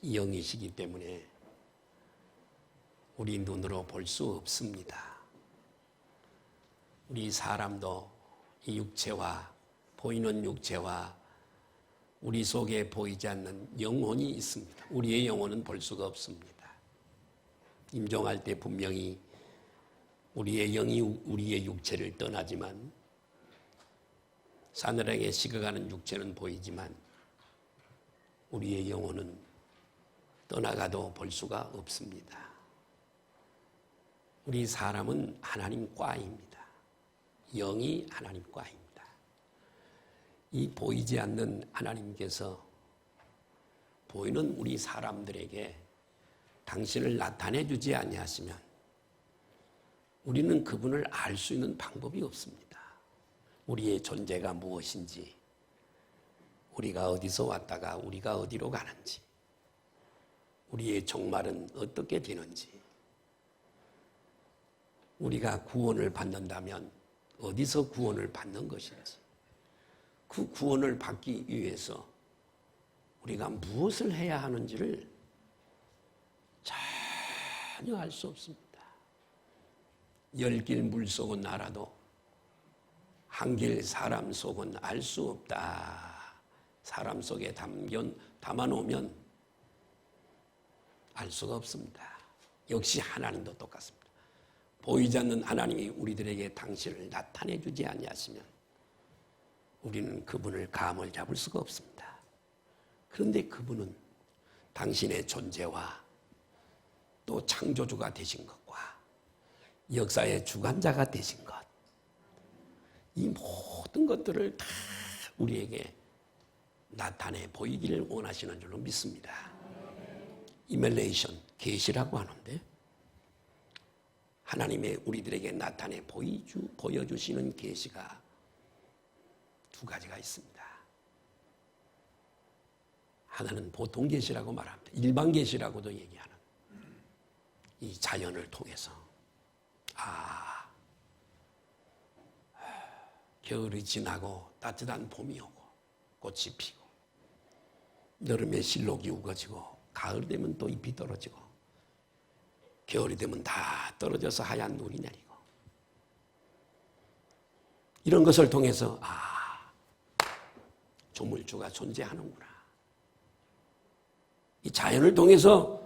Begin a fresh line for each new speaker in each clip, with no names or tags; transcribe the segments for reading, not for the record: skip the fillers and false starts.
영이시기 때문에 우리 눈으로 볼 수 없습니다. 우리 사람도 이 육체와 보이는 육체와 우리 속에 보이지 않는 영혼이 있습니다. 우리의 영혼은 볼 수가 없습니다. 임종할 때 분명히 우리의 영이 우리의 육체를 떠나지만 사늘하게 식어가는 육체는 보이지만 우리의 영혼은 떠나가도 볼 수가 없습니다. 우리 사람은 하나님 과입니다. 영이 하나님 과입니다. 이 보이지 않는 하나님께서 보이는 우리 사람들에게 당신을 나타내 주지 아니하시면 우리는 그분을 알 수 있는 방법이 없습니다. 우리의 존재가 무엇인지, 우리가 어디서 왔다가 우리가 어디로 가는지, 우리의 종말은 어떻게 되는지, 우리가 구원을 받는다면 어디서 구원을 받는 것인지, 그 구원을 받기 위해서 우리가 무엇을 해야 하는지를 전혀 알 수 없습니다. 열 길 물속은 알아도 한 길 사람 속은 알 수 없다. 사람 속에 담아놓으면 알 수가 없습니다. 역시 하나님도 똑같습니다. 보이지 않는 하나님이 우리들에게 당신을 나타내 주지 아니하시면 우리는 그분을 감을 잡을 수가 없습니다. 그런데 그분은 당신의 존재와 또 창조주가 되신 것과 역사의 주관자가 되신 것, 이 모든 것들을 다 우리에게 나타내 보이기를 원하시는 줄로 믿습니다. 이멜레이션, 계시라고 하는데 하나님의 우리들에게 나타내 보여주시는 계시가 두 가지가 있습니다. 하나는 보통 계시라고 말합니다. 일반 계시라고도 얘기하는 이 자연을 통해서 겨울이 지나고 따뜻한 봄이 오고 꽃이 피고 여름에 실록이 우거지고 가을 되면 또 잎이 떨어지고 겨울이 되면 다 떨어져서 하얀 눈이 내리고 이런 것을 통해서 조물주가 존재하는구나. 이 자연을 통해서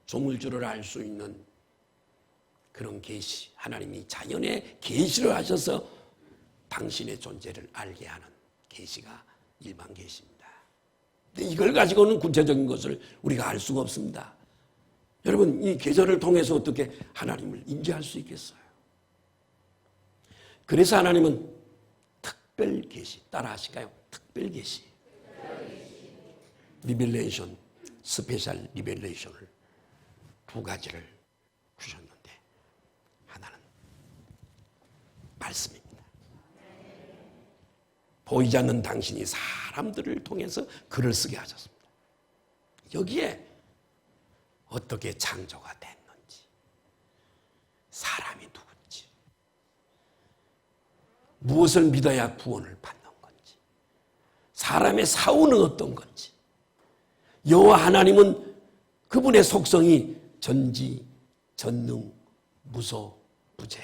조물주를 알 수 있는 그런 계시, 하나님이 자연에 계시를 하셔서 당신의 존재를 알게 하는 계시가 일반 계시입니다. 근데 이걸 가지고는 구체적인 것을 우리가 알 수가 없습니다. 여러분, 이 계절을 통해서 어떻게 하나님을 인지할 수 있겠어요? 그래서 하나님은 특별 계시, 따라 하실까요? 특별 계시. 리벨레이션, 스페셜 리벨레이션을 두 가지를 주셨는데 하나는 말씀입니다. 보이지 않는 당신이 사람들을 통해서 글을 쓰게 하셨습니다. 여기에 어떻게 창조가 됐는지, 사람이 누군지, 무엇을 믿어야 구원을 받는 건지, 사람의 사후는 어떤 건지, 여호와 하나님은 그분의 속성이 전지, 전능, 무소, 부재,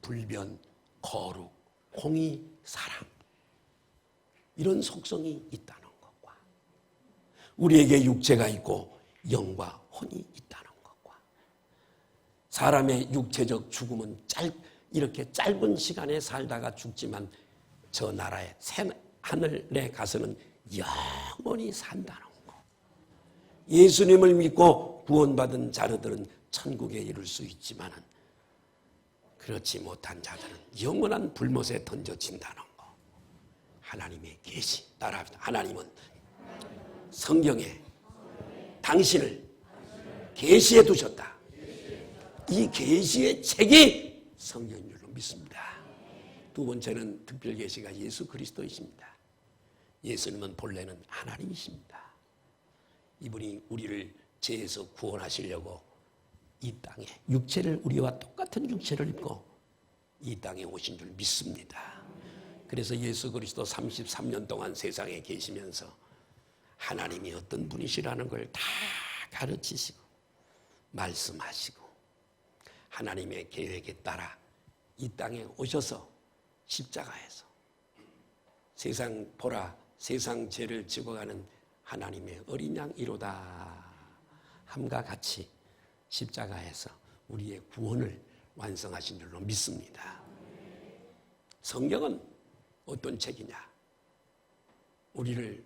불변, 거룩, 공의, 사랑, 이런 속성이 있다는 것과 우리에게 육체가 있고 영과 혼이 있다는 것과 사람의 육체적 죽음은 이렇게 짧은 시간에 살다가 죽지만 저 나라의 새 하늘에 가서는 영원히 산다는 것, 예수님을 믿고 구원받은 자들은 천국에 이를 수 있지만 그렇지 못한 자들은 영원한 불못에 던져진다는 것. 하나님의 계시, 따라합니다. 하나님은 성경에 당신을 계시해 두셨다. 이 계시의 책이 성경인 줄로 믿습니다. 두 번째는 특별 계시가 예수 그리스도이십니다. 예수님은 본래는 하나님이십니다. 이분이 우리를 죄에서 구원하시려고 이 땅에 육체를, 우리와 똑같은 육체를 입고 이 땅에 오신 줄 믿습니다. 그래서 예수 그리스도 33년 동안 세상에 계시면서 하나님이 어떤 분이시라는 걸 다 가르치시고 말씀하시고 하나님의 계획에 따라 이 땅에 오셔서 십자가에서 세상 보라 세상 죄를 지고 가는 하나님의 어린 양이로다 함과 같이 십자가에서 우리의 구원을 완성하신 줄로 믿습니다. 성경은 어떤 책이냐? 우리를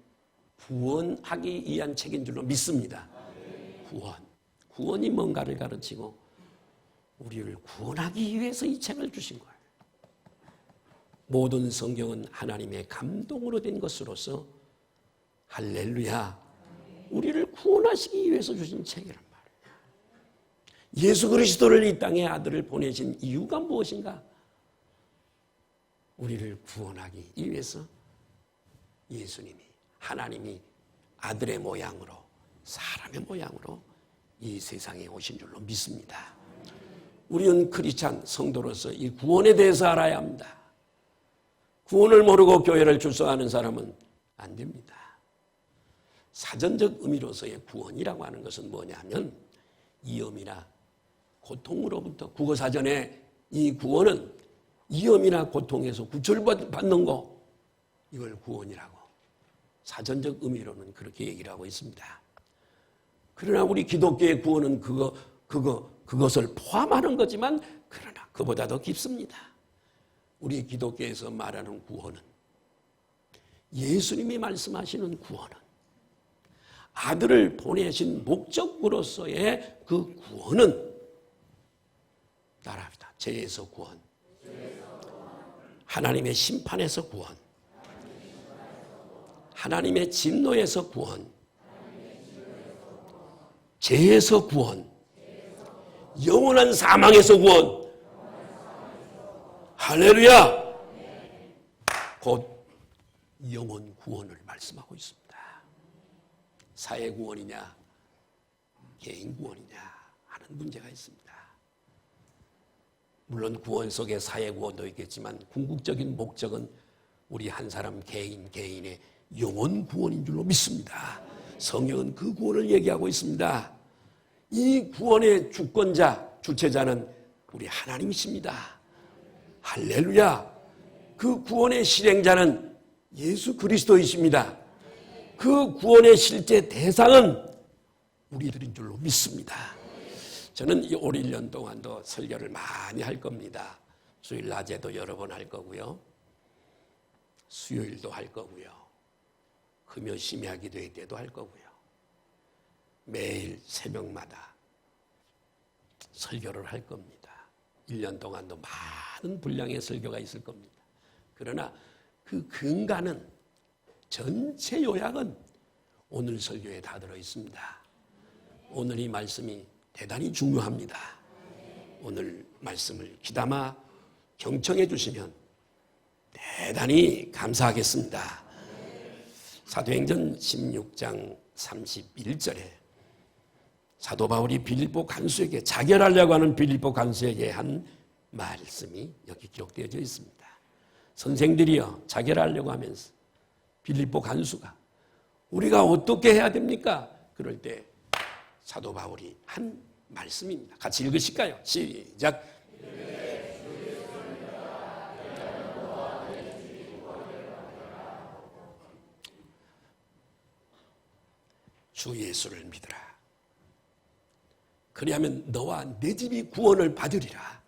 구원하기 위한 책인 줄로 믿습니다. 구원이 뭔가를 가르치고 우리를 구원하기 위해서 이 책을 주신 거예요. 모든 성경은 하나님의 감동으로 된 것으로서 할렐루야 우리를 구원하시기 위해서 주신 책이란 말이에요. 예수 그리스도를 이 땅에 아들을 보내신 이유가 무엇인가? 우리를 구원하기 위해서 예수님이 하나님이 아들의 모양으로 사람의 모양으로 이 세상에 오신 줄로 믿습니다. 우리는 크리스찬 성도로서 이 구원에 대해서 알아야 합니다. 구원을 모르고 교회를 출석하는 사람은 안 됩니다. 사전적 의미로서의 구원이라고 하는 것은 뭐냐면 위험이나 고통으로부터 국어사전에 이 구원은 위험이나 고통에서 구출받는 거 이걸 구원이라고 사전적 의미로는 그렇게 얘기를 하고 있습니다. 그러나 우리 기독교의 구원은 그것을 포함하는 거지만 그러나 그보다 더 깊습니다. 우리 기독교에서 말하는 구원은 예수님이 말씀하시는 구원은 아들을 보내신 목적으로서의 그 구원은 따라합니다. 죄에서 구원, 하나님의 심판에서 구원, 하나님의 진노에서 구원, 죄에서 구원, 영원한 사망에서 구원. 할렐루야! 곧 영원 구원을 말씀하고 있습니다. 사회 구원이냐 개인 구원이냐 하는 문제가 있습니다. 물론 구원 속에 사회 구원도 있겠지만 궁극적인 목적은 우리 한 사람 개인의 영원 구원인 줄로 믿습니다. 성경은 그 구원을 얘기하고 있습니다. 이 구원의 주권자, 주체자는 우리 하나님이십니다. 할렐루야! 그 구원의 실행자는 예수 그리스도이십니다. 그 구원의 실제 대상은 우리들인 줄로 믿습니다. 저는 이 올 1년 동안도 설교를 많이 할 겁니다. 주일 낮에도 여러 번 할 거고요. 수요일도 할 거고요. 금요 심야 기도회 때도 할 거고요. 매일 새벽마다 설교를 할 겁니다. 1년 동안도 많은 분량의 설교가 있을 겁니다. 그러나 그 근간은 전체 요약은 오늘 설교에 다 들어 있습니다. 오늘 이 말씀이 대단히 중요합니다. 오늘 말씀을 귀담아 경청해 주시면 대단히 감사하겠습니다. 사도행전 16장 31절에 사도 바울이 빌립보 간수에게 자결하려고 하는 빌립보 간수에게 한 말씀이 여기 기록되어져 있습니다. 선생들이여 자결하려고 하면서 빌립보 간수가 우리가 어떻게 해야 됩니까? 그럴 때 사도 바울이 한 말씀입니다. 같이 읽으실까요? 시작. 주 예수를 믿으라. 그리하면 너와 내 집이 구원을 받으리라.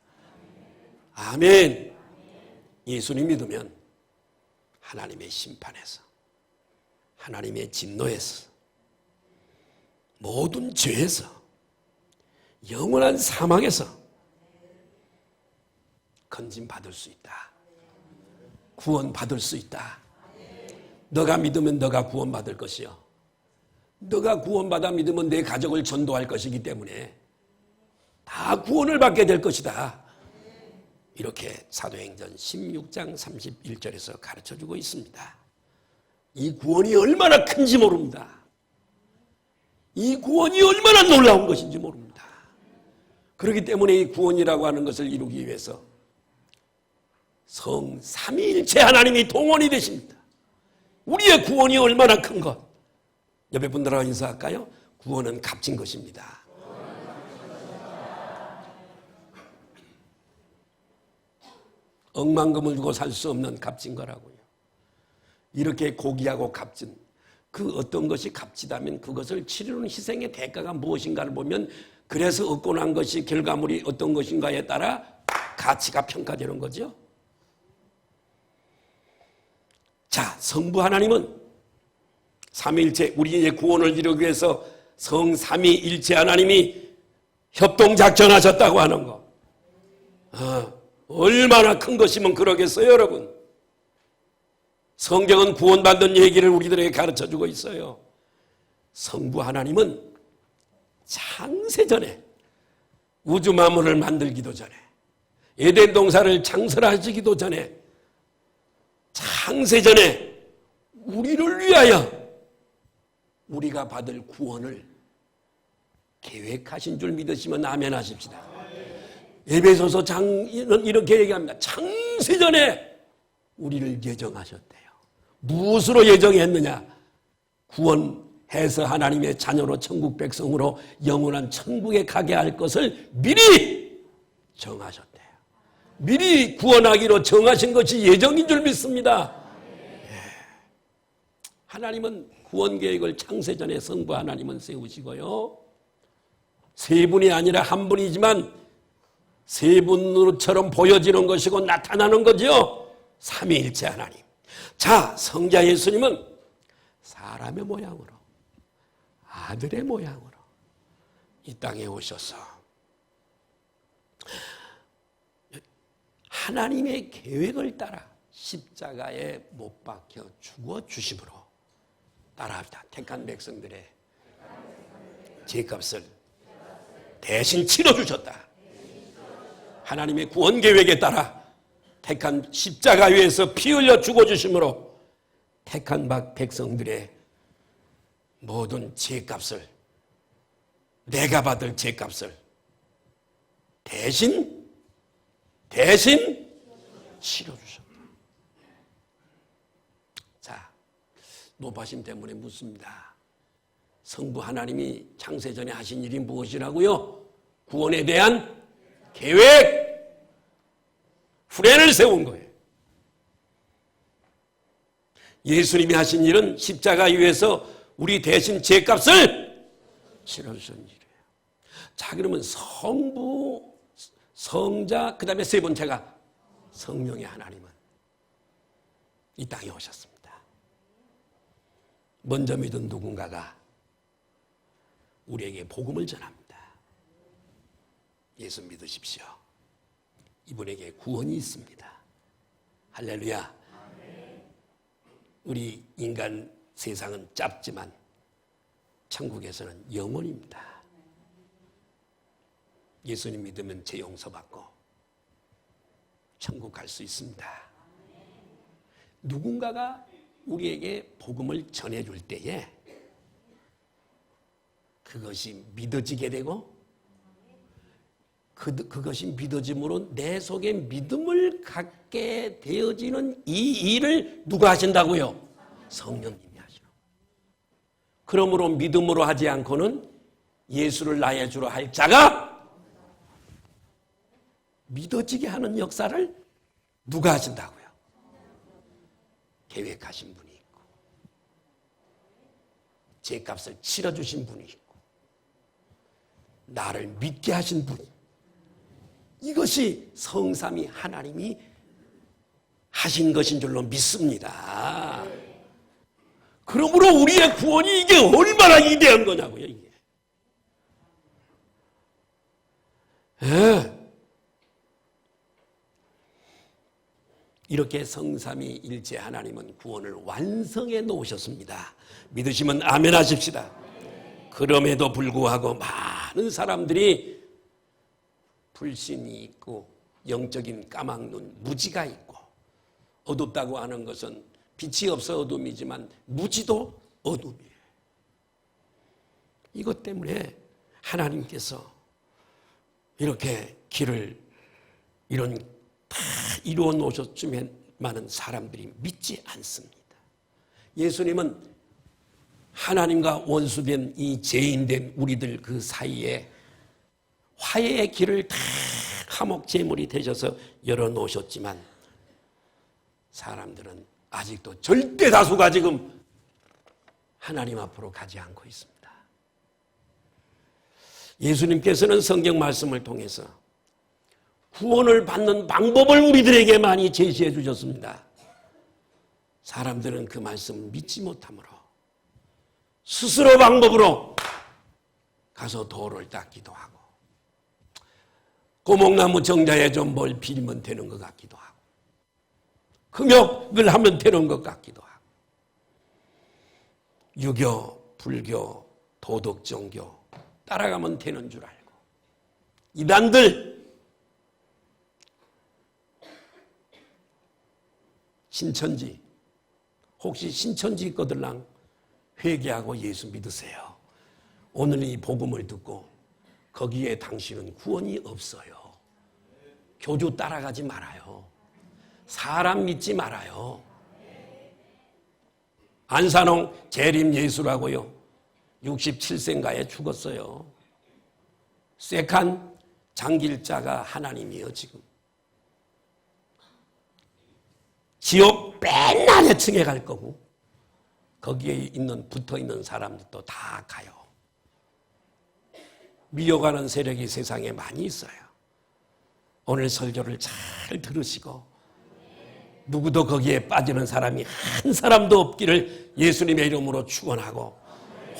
아멘. 예수님 믿으면 하나님의 심판에서 하나님의 진노에서 모든 죄에서 영원한 사망에서 건진 받을 수 있다. 구원 받을 수 있다. 너가 믿으면 너가 구원 받을 것이요. 너가 구원받아 믿으면 내 가족을 전도할 것이기 때문에 다 구원을 받게 될 것이다. 이렇게 사도행전 16장 31절에서 가르쳐주고 있습니다. 이 구원이 얼마나 큰지 모릅니다. 이 구원이 얼마나 놀라운 것인지 모릅니다. 그렇기 때문에 이 구원이라고 하는 것을 이루기 위해서 성 삼위일체 하나님이 동원이 되십니다. 우리의 구원이 얼마나 큰 것, 옆에 분들하고 인사할까요? 구원은 값진 것입니다. 억만금을 주고 살 수 없는 값진 거라고요. 이렇게 고귀하고 값진 그 어떤 것이 값지다면 그것을 치르는 희생의 대가가 무엇인가를 보면 그래서 얻고 난 것이 결과물이 어떤 것인가에 따라 가치가 평가되는 거죠. 자, 성부 하나님은 삼위일체 우리의 구원을 이루기 위해서 성삼위일체 하나님이 협동작전하셨다고 하는 거. 얼마나 큰 것이면 그러겠어요, 여러분. 성경은 구원받는 얘기를 우리들에게 가르쳐주고 있어요. 성부 하나님은 창세전에 우주 만물을 만들기도 전에 에덴 동산을 창설하시기도 전에 창세전에 우리를 위하여 우리가 받을 구원을 계획하신 줄 믿으시면 아멘 하십시다. 에베소서 장은 이렇게 얘기합니다. 창세전에 우리를 예정하셨대요. 무엇으로 예정했느냐? 구원해서 하나님의 자녀로 천국 백성으로 영원한 천국에 가게 할 것을 미리 정하셨대요. 미리 구원하기로 정하신 것이 예정인 줄 믿습니다. 하나님은 구원 계획을 창세전에 성부 하나님은 세우시고요. 세 분이 아니라 한 분이지만 세 분처럼 보여지는 것이고 나타나는 거죠. 삼위일체 하나님. 자, 성자 예수님은 사람의 모양으로 아들의 모양으로 이 땅에 오셔서 하나님의 계획을 따라 십자가에 못 박혀 죽어 주심으로 따라합니다. 택한 백성들의 죄값을 대신 치러주셨다. 하나님의 구원 계획에 따라 택한 십자가 위에서 피 흘려 죽어주심으로 택한 백성들의 모든 죄값을 내가 받을 죄값을 대신 치러주셨다. 자, 높아심 때문에 묻습니다. 성부 하나님이 창세전에 하신 일이 무엇이라고요? 구원에 대한 계획, 플랜을 세운 거예요. 예수님이 하신 일은 십자가 위에서 우리 대신 죄값을 치러주신 일이에요. 자, 그러면 성부, 성자, 그 다음에 세 번째가 성령의 하나님은 이 땅에 오셨습니다. 먼저 믿은 누군가가 우리에게 복음을 전합니다. 예수 믿으십시오. 이분에게 구원이 있습니다. 할렐루야. 우리 인간 세상은 짧지만 천국에서는 영원입니다. 예수님 믿으면 죄 용서받고 천국 갈 수 있습니다. 누군가가 우리에게 복음을 전해줄 때에 그것이 믿어지게 되고 그것이 믿어짐으로 내 속에 믿음을 갖게 되어지는 이 일을 누가 하신다고요? 성령님이 하시는. 그러므로 믿음으로 하지 않고는 예수를 나의 주로 할 자가 믿어지게 하는 역사를 누가 하신다고요? 계획하신 분이 있고 죄값을 치러주신 분이 있고 나를 믿게 하신 분이, 이것이 성삼위 하나님이 하신 것인 줄로 믿습니다. 그러므로 우리의 구원이 이게 얼마나 위대한 거냐고요, 이게. 이렇게 성삼위일체 하나님은 구원을 완성해 놓으셨습니다. 믿으시면 아멘 하십시다. 그럼에도 불구하고 많은 사람들이 불신이 있고 영적인 까막눈 무지가 있고, 어둡다고 하는 것은 빛이 없어 어둠이지만 무지도 어둠이에요. 이것 때문에 하나님께서 이렇게 길을 이런 다 이루어 놓으셨지만 많은 사람들이 믿지 않습니다. 예수님은 하나님과 원수된 이 죄인된 우리들 그 사이에 화해의 길을 다 화목 제물이 되셔서 열어놓으셨지만 사람들은 아직도 절대 다수가 지금 하나님 앞으로 가지 않고 있습니다. 예수님께서는 성경 말씀을 통해서 구원을 받는 방법을 우리들에게 많이 제시해 주셨습니다. 사람들은 그 말씀을 믿지 못하므로 스스로 방법으로 가서 돌을 닦기도 하고 고목나무 정자에 좀 뭘 빌면 되는 것 같기도 하고 금욕을 하면 되는 것 같기도 하고 유교, 불교, 도덕, 종교 따라가면 되는 줄 알고 이단들 신천지 혹시 신천지 있거들랑 회개하고 예수 믿으세요. 오늘 이 복음을 듣고 거기에 당신은 구원이 없어요. 교주 따라가지 말아요. 사람 믿지 말아요. 안산홍 재림 예수라고요. 67세인가에 죽었어요. 쇠칸 장길자가 하나님이요 지금. 지옥 맨날 해층에 갈 거고 거기에 붙어있는 사람들도 다 가요. 미워가는 세력이 세상에 많이 있어요. 오늘 설교를 잘 들으시고 누구도 거기에 빠지는 사람이 한 사람도 없기를 예수님의 이름으로 축원하고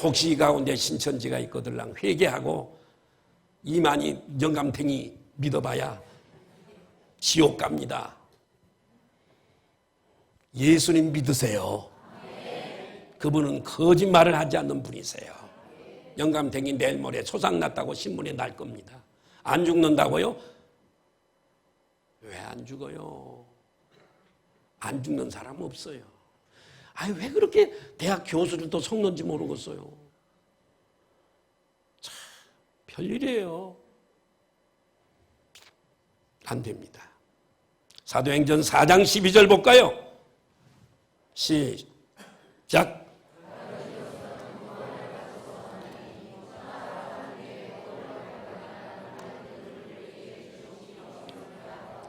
혹시 이 가운데 신천지가 있거들랑 회개하고 이만희 영감탱이 믿어봐야 지옥 갑니다. 예수님 믿으세요. 그분은 거짓말을 하지 않는 분이세요. 영감탱이 내일 모레 초상났다고 신문에 날 겁니다. 안 죽는다고요? 왜 안 죽어요? 안 죽는 사람 없어요. 아니 왜 그렇게 대학 교수들도 속는지 모르겠어요. 참 별일이에요. 안 됩니다. 사도행전 4장 12절 볼까요? 시작.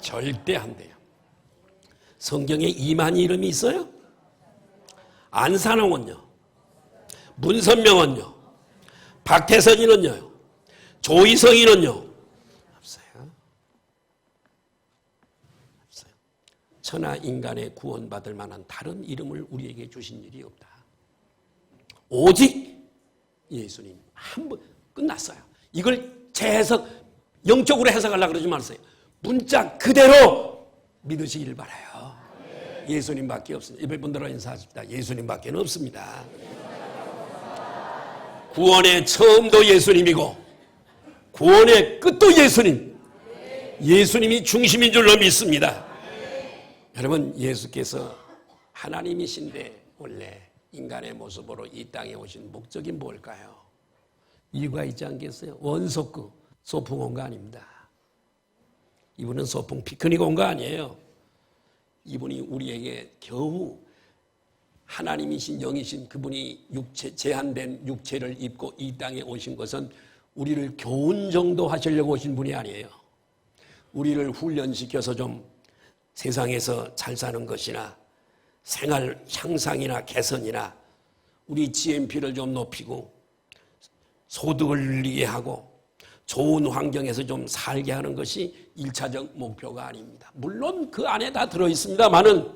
절대 안 돼요. 성경에 이만희 이름이 있어요? 안산홍은요? 문선명은요? 박태선이는요? 조희성이는요? 없어요. 없어요. 천하 인간의 구원받을 만한 다른 이름을 우리에게 주신 일이 없다. 오직 예수님 한 번 끝났어요. 이걸 재해석 영적으로 해석하려고 그러지 마세요. 문자 그대로 믿으시길 바라요. 예수님밖에 없습니다. 예배분들로 인사하십니다. 예수님밖에 없습니다. 구원의 처음도 예수님이고 구원의 끝도 예수님. 예수님이 중심인 줄로 믿습니다. 여러분 예수께서 하나님이신데 원래 인간의 모습으로 이 땅에 오신 목적이 뭘까요? 이유가 있지 않겠어요? 원소급 소풍 온 거 아닙니다. 이분은 소풍 피크닉 온 거 아니에요. 이분이 우리에게 겨우 하나님이신 영이신 그분이 제한된 육체를 입고 이 땅에 오신 것은 우리를 교훈 정도 하시려고 오신 분이 아니에요. 우리를 훈련시켜서 좀 세상에서 잘 사는 것이나 생활 향상이나 개선이나 우리 GNP를 좀 높이고 소득을 늘리게 하고 좋은 환경에서 좀 살게 하는 것이 1차적 목표가 아닙니다. 물론 그 안에 다 들어있습니다만은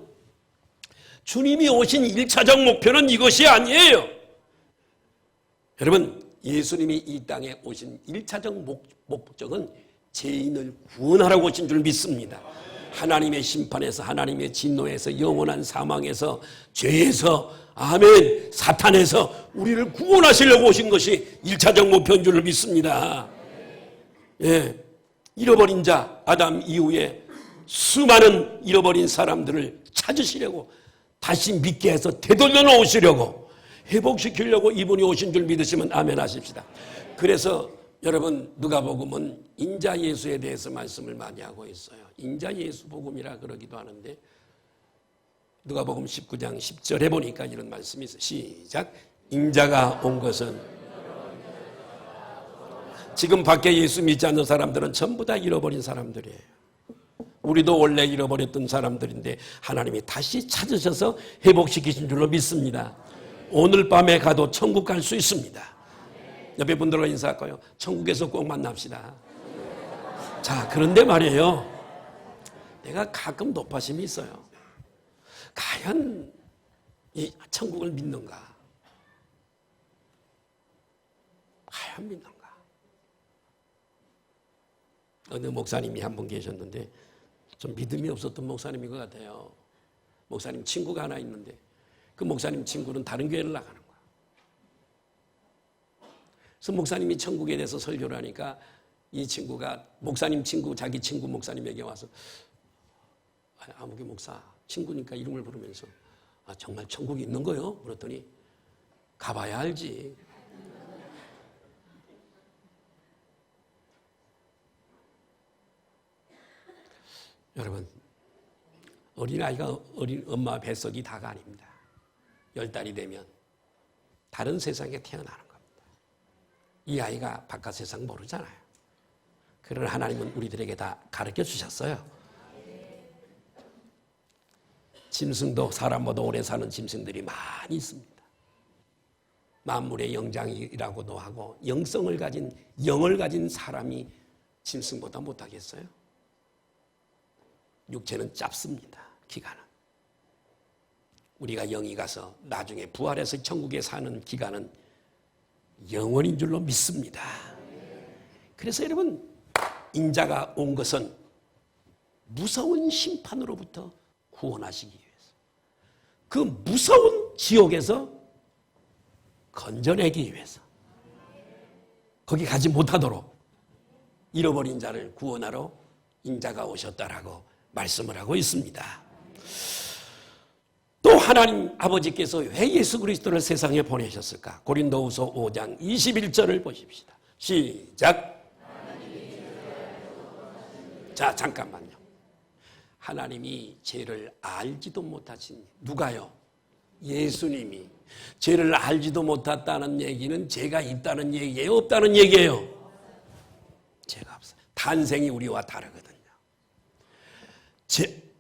주님이 오신 1차적 목표는 이것이 아니에요. 여러분 예수님이 이 땅에 오신 1차적 목적은 죄인을 구원하라고 오신 줄 믿습니다. 하나님의 심판에서 하나님의 진노에서 영원한 사망에서 죄에서 아멘 사탄에서 우리를 구원하시려고 오신 것이 1차적 목표인 줄 믿습니다. 예, 잃어버린 자 아담 이후에 수많은 잃어버린 사람들을 찾으시려고 다시 믿게 해서 되돌려 놓으시려고 회복시키려고 이분이 오신 줄 믿으시면 아멘 하십시다. 그래서 여러분 누가복음은 인자 예수에 대해서 말씀을 많이 하고 있어요. 인자 예수 복음이라 그러기도 하는데 누가복음 19장 10절에 보니까 이런 말씀이 있어요. 시작. 인자가 온 것은 지금 밖에 예수 믿지 않는 사람들은 전부 다 잃어버린 사람들이에요. 우리도 원래 잃어버렸던 사람들인데 하나님이 다시 찾으셔서 회복시키신 줄로 믿습니다. 오늘 밤에 가도 천국 갈 수 있습니다. 옆에 분들과 인사할까요? 천국에서 꼭 만납시다. 자, 그런데 말이에요. 내가 가끔 높아심이 있어요. 과연 이 천국을 믿는가? 과연 믿는가? 어느 목사님이 한 분 계셨는데 좀 믿음이 없었던 목사님인 것 같아요. 목사님 친구가 하나 있는데 그 목사님 친구는 다른 교회를 나가는 거야. 그래서 목사님이 천국에 대해서 설교를 하니까 이 친구가 목사님 친구, 자기 친구 목사님에게 와서 아무개 목사 친구니까 이름을 부르면서 정말 천국이 있는 거요? 물었더니 가봐야 알지. 여러분, 어린아이가 어린 엄마 뱃속이 다가 아닙니다. 10달이 되면 다른 세상에 태어나는 겁니다. 이 아이가 바깥 세상 모르잖아요. 그러나 하나님은 우리들에게 다 가르쳐 주셨어요. 짐승도 사람보다 오래 사는 짐승들이 많이 있습니다. 만물의 영장이라고도 하고 영성을 가진, 영을 가진 사람이 짐승보다 못하겠어요? 육체는 짧습니다. 기간은. 우리가 영이 가서 나중에 부활해서 천국에 사는 기간은 영원인 줄로 믿습니다. 그래서 여러분, 인자가 온 것은 무서운 심판으로부터 구원하시기 위해서, 그 무서운 지옥에서 건져내기 위해서, 거기 가지 못하도록 잃어버린 자를 구원하러 인자가 오셨다라고 말씀을 하고 있습니다. 또 하나님 아버지께서 왜 예수 그리스도를 세상에 보내셨을까? 고린도후서 5장 21절을 보십시다. 시작. 자, 잠깐만요. 하나님이 죄를 알지도 못하신, 누가요? 예수님이. 죄를 알지도 못했다는 얘기는 죄가 있다는 얘기예요? 없다는 얘기예요? 죄가 없어요. 탄생이 우리와 다르거든요.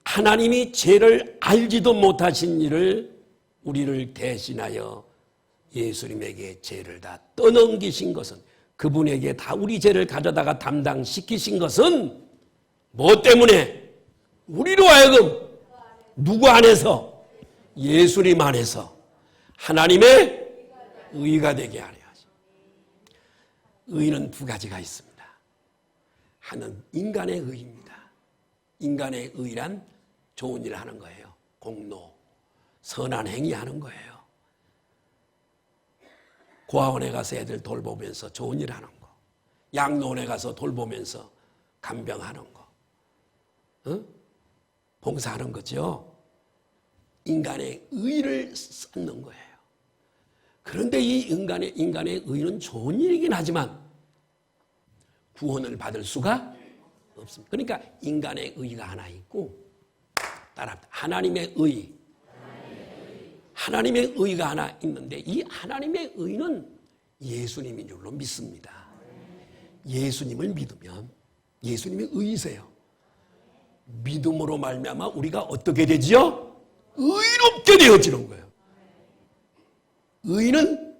하나님이 죄를 알지도 못하신 일을 우리를 대신하여 예수님에게 죄를 다 떠넘기신 것은, 그분에게 다 우리 죄를 가져다가 담당시키신 것은 뭐 때문에? 우리로 하여금 누구 안에서? 예수님 안에서 하나님의 의가 되게 하려 하십니다. 의는 두 가지가 있습니다. 하나는 인간의 의입니다. 인간의 의란 좋은 일을 하는 거예요. 공로, 선한 행위 하는 거예요. 고아원에 가서 애들 돌보면서 좋은 일 하는 거, 양로원에 가서 돌보면서 간병하는 거, 봉사하는 거죠. 인간의 의를 쌓는 거예요. 그런데 이 인간의 의는 좋은 일이긴 하지만 구원을 받을 수가 없습니다. 그러니까 인간의 의가 하나 있고, 따라합니다. 하나님의 의. 하나님의 의가 하나 있는데 이 하나님의 의는 예수님인 줄로 믿습니다. 예수님을 믿으면 예수님이 의이세요. 믿음으로 말미암아 우리가 어떻게 되지요? 의롭게 되어지는 거예요. 의는,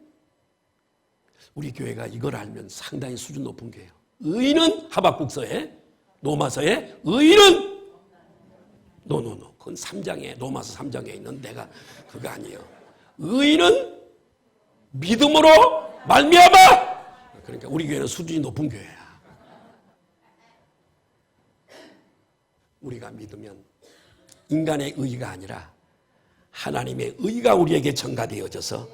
우리 교회가 이걸 알면 상당히 수준 높은 교회예요. 의는 하박국서에, 로마서에, 의는 그건 3장에, 로마서 3장에 있는 내가 그거 아니에요. 의는 믿음으로 말미암아. 그러니까 우리 교회는 수준이 높은 교회야. 우리가 믿으면 인간의 의가 아니라 하나님의 의가 우리에게 전가되어져서,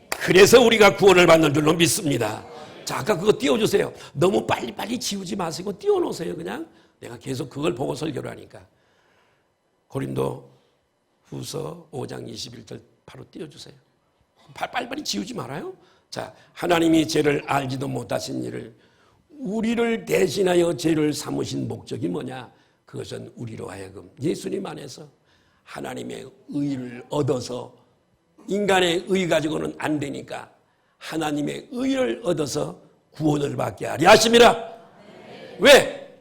그래서 우리가 구원을 받는 줄로 믿습니다. 자, 아까 그거 띄워주세요. 너무 빨리빨리 지우지 마시고 띄워놓으세요. 그냥 내가 계속 그걸 보고 설교를 하니까. 고린도 후서 5장 21절 바로 띄워주세요. 빨리빨리 지우지 말아요. 자, 하나님이 죄를 알지도 못하신 일을 우리를 대신하여 죄를 삼으신 목적이 뭐냐? 그것은 우리로 하여금 예수님 안에서 하나님의 의를 얻어서 인간의 의 가지고는 안 되니까 하나님의 의를 얻어서 구원을 받게 하려 하심이라. 왜?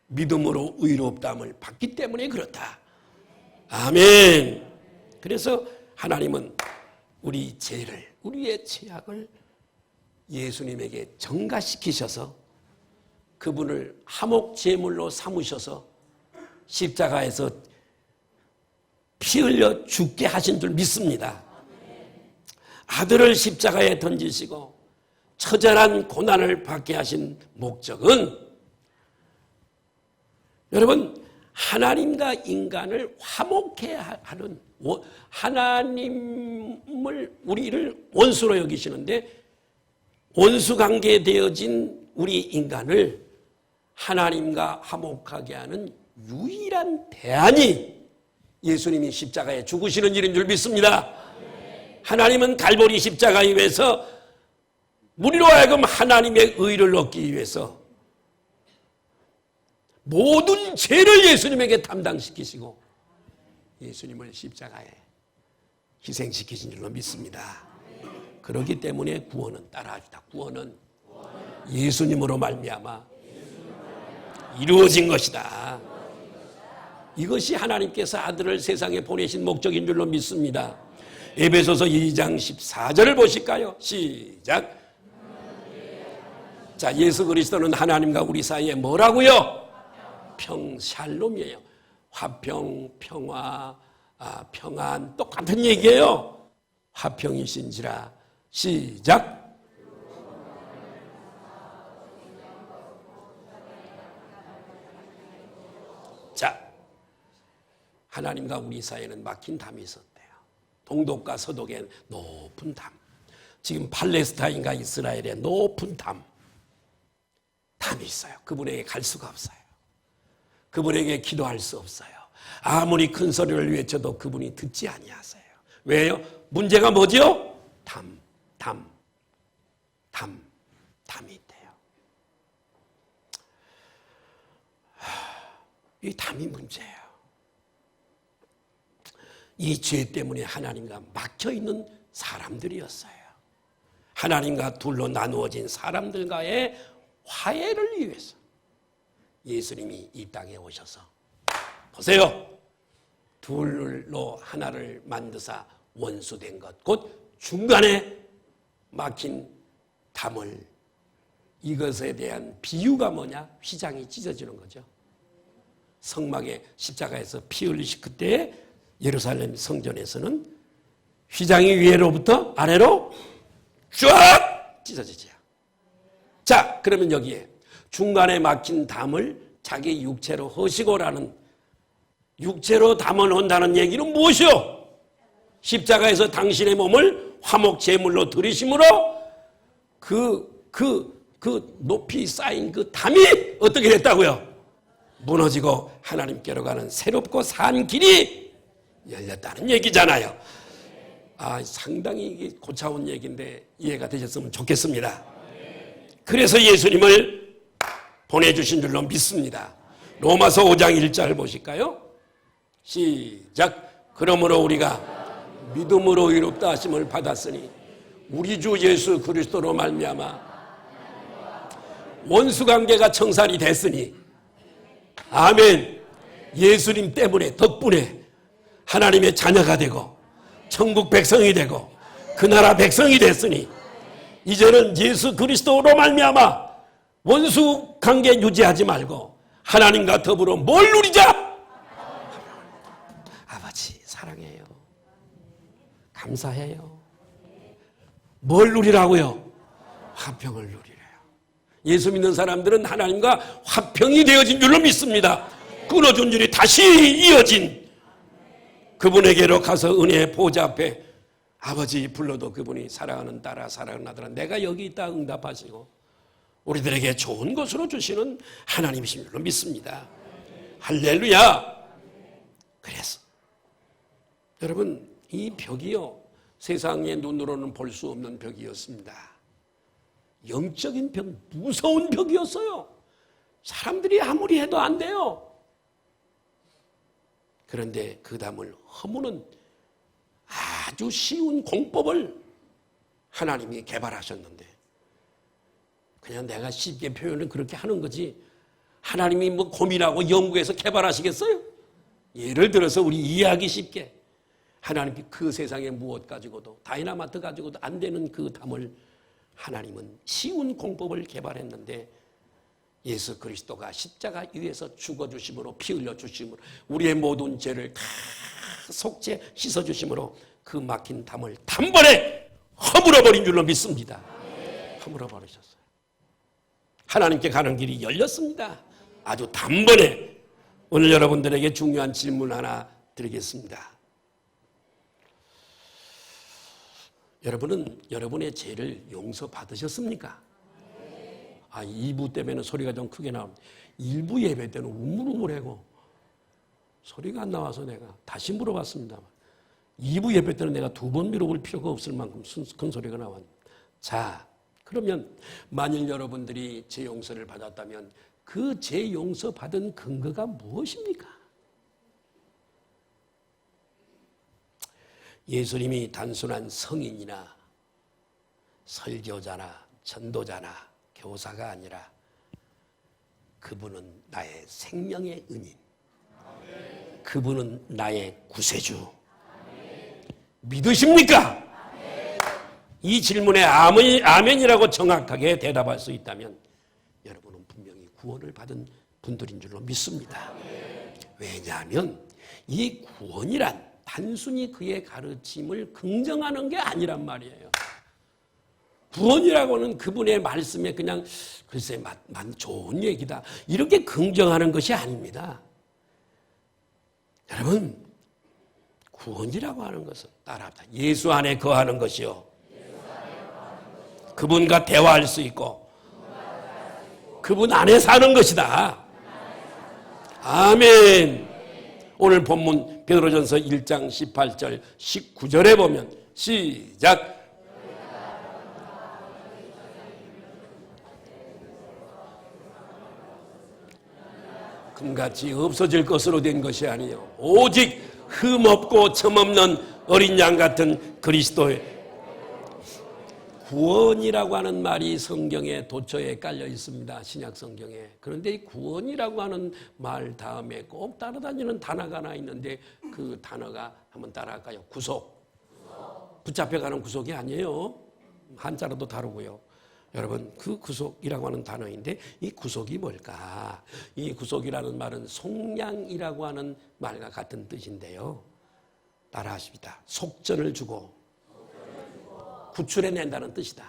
믿음으로 의롭다함을 받기 때문에 그렇다. 아멘. 그래서 하나님은 우리 죄를, 우리의 죄악을 예수님에게 전가시키셔서 그분을 화목제물로 삼으셔서 십자가에서 피 흘려 죽게 하신 줄 믿습니다. 아들을 십자가에 던지시고 처절한 고난을 받게 하신 목적은 여러분 하나님과 인간을 화목해 하는, 하나님을 우리를 원수로 여기시는데 원수관계에 되어진 우리 인간을 하나님과 화목하게 하는 유일한 대안이 예수님이 십자가에 죽으시는 일인 줄 믿습니다. 하나님은 갈보리 십자가에 위해서 우리로 하여금 하나님의 의를 얻기 위해서 모든 죄를 예수님에게 담당시키시고 예수님을 십자가에 희생시키신 줄로 믿습니다. 그렇기 때문에 구원은 따라합시다. 구원은 예수님으로 말미암아 이루어진 것이다. 이것이 하나님께서 아들을 세상에 보내신 목적인 줄로 믿습니다. 에베소서 2장 14절을 보실까요? 시작. 자, 예수 그리스도는 하나님과 우리 사이에 뭐라고요? 샬롬이에요. 화평, 평화, 평안 똑같은 얘기예요. 화평이신지라. 시작. 자, 하나님과 우리 사이에는 막힌 담이 있었대요. 동독과 서독의 높은 담. 지금 팔레스타인과 이스라엘의 높은 담이 있어요. 그분에게 갈 수가 없어요. 그분에게 기도할 수 없어요. 아무리 큰 소리를 외쳐도 그분이 듣지 아니하세요. 왜요? 문제가 뭐죠? 담이 있대요. 이 담이 문제예요. 이 죄 때문에 하나님과 막혀있는 사람들이었어요. 하나님과 둘로 나누어진 사람들과의 화해를 위해서 예수님이 이 땅에 오셔서 보세요. 둘로 하나를 만드사 원수된 것, 곧 중간에 막힌 담을, 이것에 대한 비유가 뭐냐? 휘장이 찢어지는 거죠. 성막에 십자가에서 피 흘리시 그때 예루살렘 성전에서는 휘장이 위로부터 아래로 쫙 찢어지죠. 자, 그러면 여기에 중간에 막힌 담을 자기 육체로 허시고라는, 육체로 담을 한다는 얘기는 무엇이요? 십자가에서 당신의 몸을 화목 제물로 드리심으로 그 높이 쌓인 그 담이 어떻게 됐다고요? 무너지고 하나님께로 가는 새롭고 산 길이 열렸다는 얘기잖아요. 상당히 이게 고차원 얘기인데 이해가 되셨으면 좋겠습니다. 그래서 예수님을 보내주신 줄로 믿습니다. 로마서 5장 1절 보실까요? 시작. 그러므로 우리가 믿음으로 의롭다 하심을 받았으니 우리 주 예수 그리스도로 말미암아 원수관계가 청산이 됐으니, 아멘. 예수님 때문에, 덕분에 하나님의 자녀가 되고 천국 백성이 되고 그 나라 백성이 됐으니 이제는 예수 그리스도로 말미암아 원수 관계 유지하지 말고 하나님과 더불어 뭘 누리자? 아버지 사랑해요. 감사해요. 뭘 누리라고요? 화평을 누리래요. 예수 믿는 사람들은 하나님과 화평이 되어진 줄로 믿습니다. 끊어진 줄이 다시 이어진 그분에게로 가서 은혜의 보좌 앞에 아버지 불러도 그분이 사랑하는 딸아, 사랑하는 아들아, 내가 여기 있다 응답하시고 우리들에게 좋은 것으로 주시는 하나님이신 줄로 믿습니다. 할렐루야. 그래서 여러분, 이 벽이요, 세상의 눈으로는 볼 수 없는 벽이었습니다. 영적인 벽, 무서운 벽이었어요. 사람들이 아무리 해도 안 돼요. 그런데 그 담을 허무는 아주 쉬운 공법을 하나님이 개발하셨는데 그냥 내가 쉽게 표현을 그렇게 하는 거지 하나님이 뭐 고민하고 연구해서 개발하시겠어요? 예를 들어서 우리 이해하기 쉽게 하나님이 그 세상에 무엇 가지고도 다이나마트 가지고도 안 되는 그 담을 하나님은 쉬운 공법을 개발했는데 예수 그리스도가 십자가 위에서 죽어주심으로 피 흘려주심으로 우리의 모든 죄를 다 속죄 씻어주심으로 그 막힌 담을 단번에 허물어버린 줄로 믿습니다. 허물어버리셨어요. 하나님께 가는 길이 열렸습니다. 아주 단번에. 오늘 여러분들에게 중요한 질문 하나 드리겠습니다. 여러분은 여러분의 죄를 용서받으셨습니까? 2부 때문에 소리가 좀 크게 나옵니다. 1부 예배 때는 우물우물하고 소리가 안 나와서 내가 다시 물어봤습니다. 2부 예배 때는 내가 2번 물어볼 필요가 없을 만큼 큰 소리가 나왔습니다. 자, 그러면 만일 여러분들이 죄 용서를 받았다면 그 죄 용서 받은 근거가 무엇입니까? 예수님이 단순한 성인이나 설교자나 전도자나 교사가 아니라 그분은 나의 생명의 은인, 그분은 나의 구세주. 믿으십니까? 이 질문에 아멘이라고 정확하게 대답할 수 있다면 여러분은 분명히 구원을 받은 분들인 줄로 믿습니다. 왜냐하면 이 구원이란 단순히 그의 가르침을 긍정하는 게 아니란 말이에요. 구원이라고는 그분의 말씀에 그냥 글쎄 좋은 얘기다 이렇게 긍정하는 것이 아닙니다. 여러분, 구원이라고 하는 것은 따라합니다. 예수 안에 거하는 것이요, 그분과 대화할 수 있고 그분 안에 사는 것이다. 아멘. 오늘 본문 베드로전서 1장 18절 19절에 보면 시작. 금같이 없어질 것으로 된 것이 아니요 오직 흠없고 점없는 어린 양 같은 그리스도의 구원이라고 하는 말이 성경에 도처에 깔려 있습니다. 신약 성경에. 그런데 이 구원이라고 하는 말 다음에 꼭 따라다니는 단어가 하나 있는데 그 단어가 한번 따라할까요? 구속. 붙잡혀가는 구속이 아니에요. 한자로도 다르고요. 여러분, 그 구속이라고 하는 단어인데 이 구속이 뭘까? 이 구속이라는 말은 속량이라고 하는 말과 같은 뜻인데요. 따라하십니다. 속전을 주고 구출해낸다는 뜻이다.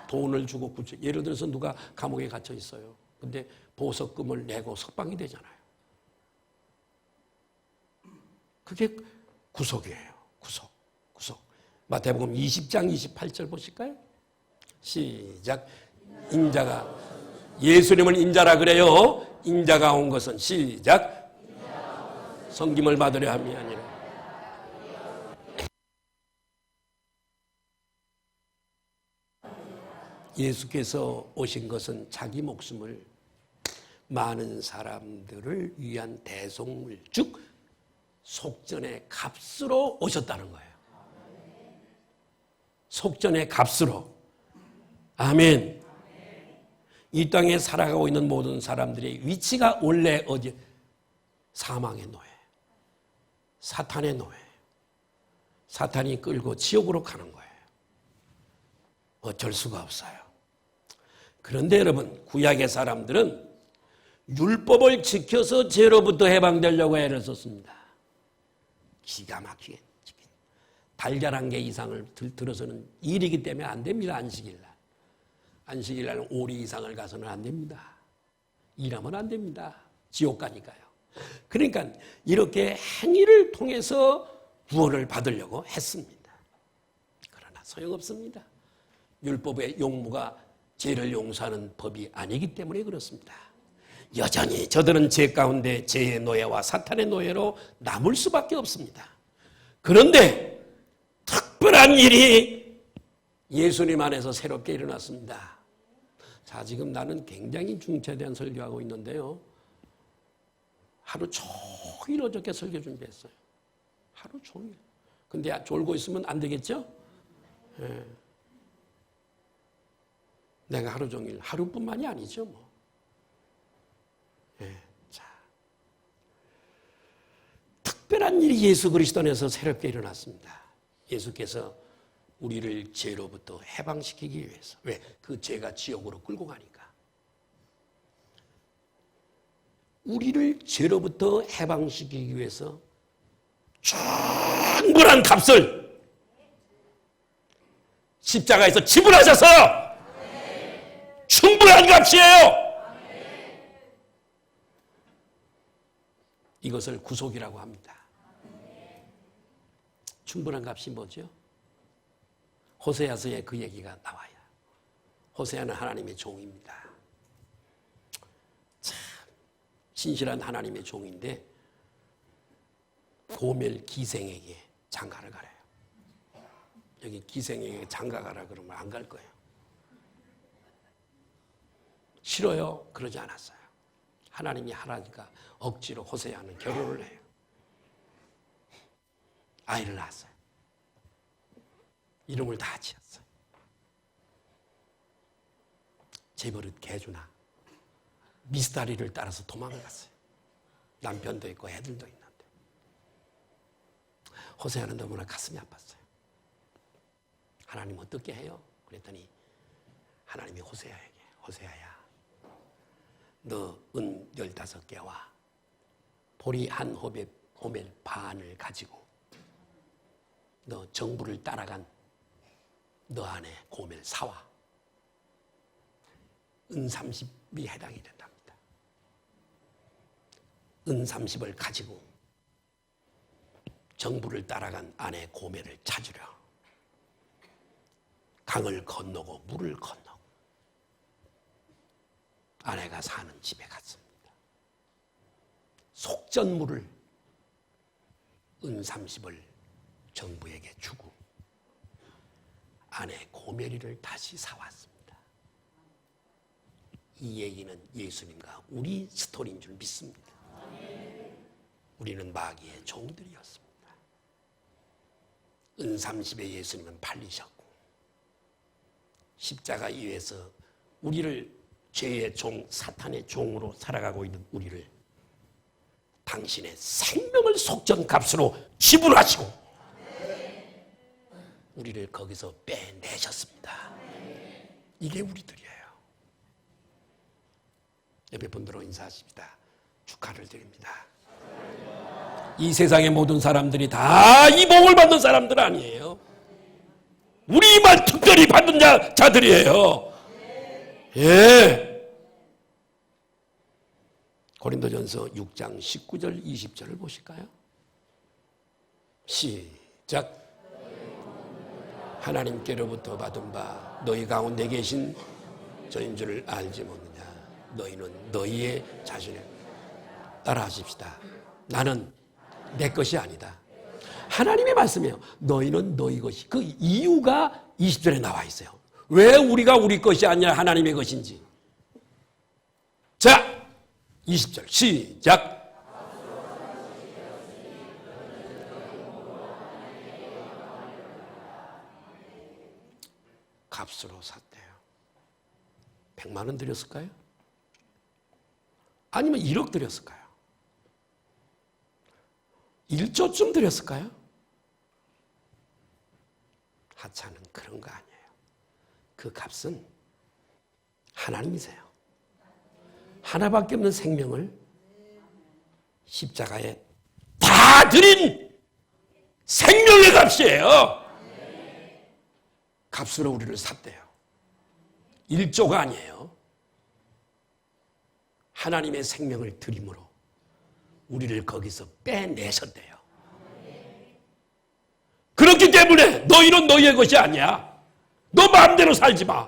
돈을 주고 구출. 예를 들어서 누가 감옥에 갇혀 있어요. 근데 보석금을 내고 석방이 되잖아요. 그게 구속이에요. 구속. 마태복음 20장 28절 보실까요? 시작. 인자가, 예수님을 인자라 그래요. 인자가 온 것은 시작. 섬김을 받으려 함이 아니라. 예수께서 오신 것은 자기 목숨을 많은 사람들을 위한 대속물, 즉 속전의 값으로 오셨다는 거예요. 속전의 값으로. 아멘. 이 땅에 살아가고 있는 모든 사람들의 위치가 원래 어디? 사망의 노예, 사탄의 노예. 사탄이 끌고 지옥으로 가는 거예요. 어쩔 수가 없어요. 그런데 여러분, 구약의 사람들은 율법을 지켜서 죄로부터 해방되려고 애를 썼습니다. 기가 막히게. 달걀 1개 이상을 들어서는 일이기 때문에 안 됩니다. 안식일날. 안식일날은 오리 이상을 가서는 안 됩니다. 일하면 안 됩니다. 지옥 가니까요. 그러니까 이렇게 행위를 통해서 구원을 받으려고 했습니다. 그러나 소용없습니다. 율법의 용무가 죄를 용서하는 법이 아니기 때문에 그렇습니다. 여전히 저들은 죄 가운데 죄의 노예와 사탄의 노예로 남을 수밖에 없습니다. 그런데 특별한 일이 예수님 안에서 새롭게 일어났습니다. 자, 지금 나는 굉장히 중체에 대한 설교하고 있는데요. 하루 종일 어저께 설교 준비했어요. 하루 종일. 근데 졸고 있으면 안 되겠죠? 예. 내가 하루 종일, 하루뿐만이 아니죠, 뭐. 예. 자. 특별한 일이 예수 그리스도 안에서 새롭게 일어났습니다. 예수께서 우리를 죄로부터 해방시키기 위해서. 왜? 그 죄가 지옥으로 끌고 가니까. 우리를 죄로부터 해방시키기 위해서 충분한 값을 십자가에서 지불하셔서 충분한 값이에요. 이것을 구속이라고 합니다. 충분한 값이 뭐죠? 호세아서에 그 얘기가 나와요. 호세아는 하나님의 종입니다. 참 신실한 하나님의 종인데 고멜 기생에게 장가를 가래요. 여기 기생에게 장가 가라 그러면 안 갈 거예요. 싫어요? 그러지 않았어요. 하나님이 하라니까 억지로 호세아는 결혼을 해요. 아이를 낳았어요. 이름을 다 지었어요. 재버릇 개주나 미스다리를 따라서 도망을 갔어요. 남편도 있고 애들도 있는데 호세아는 너무나 가슴이 아팠어요. 하나님 어떻게 해요? 그랬더니 하나님이 호세아야 너 은 15개와 보리 한 호멜 반을 가지고 너 정부를 따라간 너 안에 고멜 사와 은 30이 해당이 된답니다. 은 30을 가지고 정부를 따라간 아내 고멜을 찾으려 강을 건너고 물을 건너고 아내가 사는 집에 갔습니다. 속전물을 은 30을 정부에게 주고 아내 고멜이를 다시 사왔습니다. 이 얘기는 예수님과 우리 스토리인 줄 믿습니다. 우리는 마귀의 종들이었습니다. 은 30에 예수님은 팔리셨고 십자가 위에서 우리를 죄의 종, 사탄의 종으로 살아가고 있는 우리를 당신의 생명을 속전값으로 지불하시고 우리를 거기서 빼내셨습니다. 이게 우리들이에요. 옆에 분들로 인사하십니다. 축하를 드립니다. 이 세상의 모든 사람들이 다 이 복을 받는 사람들 아니에요. 우리만 특별히 받는 자들이에요. 예. 고린도전서 6장 19절 20절을 보실까요? 시작. 하나님께로부터 받은 바 너희 가운데 계신 저인 줄을 알지 못느냐. 너희는 너희의 자신을 따라하십시다. 나는 내 것이 아니다. 하나님의 말씀이에요. 너희는 너희 것이. 그 이유가 20절에 나와 있어요. 왜 우리가 우리 것이 아니라 하나님의 것인지. 자, 20절 시작. 값으로 샀대요. 100만 원 드렸을까요? 아니면 1억 드렸을까요? 1조쯤 드렸을까요? 하찮은 그런 거 아니에요. 그 값은 하나님이세요. 하나밖에 없는 생명을 십자가에 다 드린 생명의 값이에요. 값으로 우리를 샀대요. 1조가 아니에요. 하나님의 생명을 드림으로 우리를 거기서 빼내셨대요. 그렇기 때문에 너희는 너희의 것이 아니야. 너 마음대로 살지 마.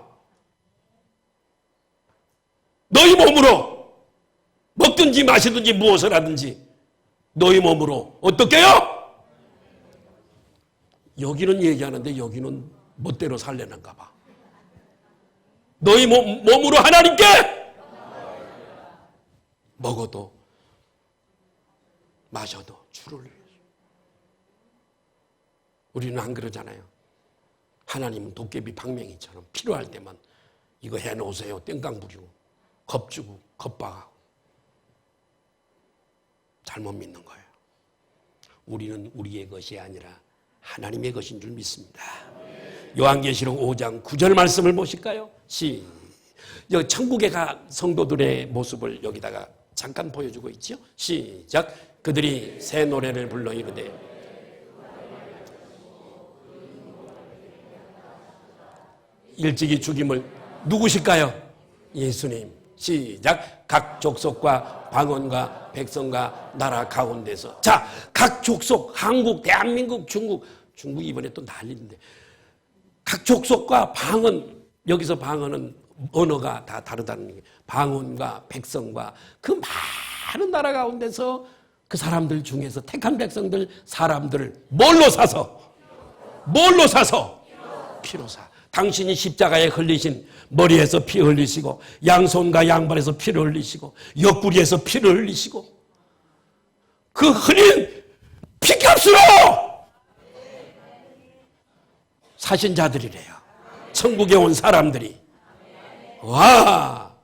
너희 몸으로 먹든지 마시든지 무엇을 하든지 너희 몸으로 어떻게 해요? 여기는 얘기하는데 여기는 멋대로 살려는가 봐. 너희 몸으로 하나님께 먹어도 마셔도 주를 우리는 안 그러잖아요. 하나님은 도깨비 방맹이처럼 필요할 때만 이거 해놓으세요. 땡깡 부리고 겁주고 겁박하고. 잘못 믿는 거예요. 우리는 우리의 것이 아니라 하나님의 것인 줄 믿습니다. 요한계시록 5장 9절 말씀을 보실까요? 여기 천국에 가 성도들의 모습을 여기다가 잠깐 보여주고 있죠. 시작. 그들이 새 노래를 불러 이르되 일찍이 죽임을 누구실까요? 예수님. 시작. 각 족속과 방언과 백성과 나라 가운데서. 자, 각 족속, 한국, 대한민국, 중국 이번에 또 난리인데 각 족속과 방언, 여기서 방언은 언어가 다 다르다는 게 방언과 백성과 그 많은 나라 가운데서 그 사람들 중에서 택한 백성들 사람들을 뭘로 사서 피로 사. 당신이 십자가에 흘리신 머리에서 피 흘리시고 양손과 양발에서 피를 흘리시고 옆구리에서 피를 흘리시고 그 흘린 피값으로 사신 자들이래요. 천국에 온 사람들이. 와!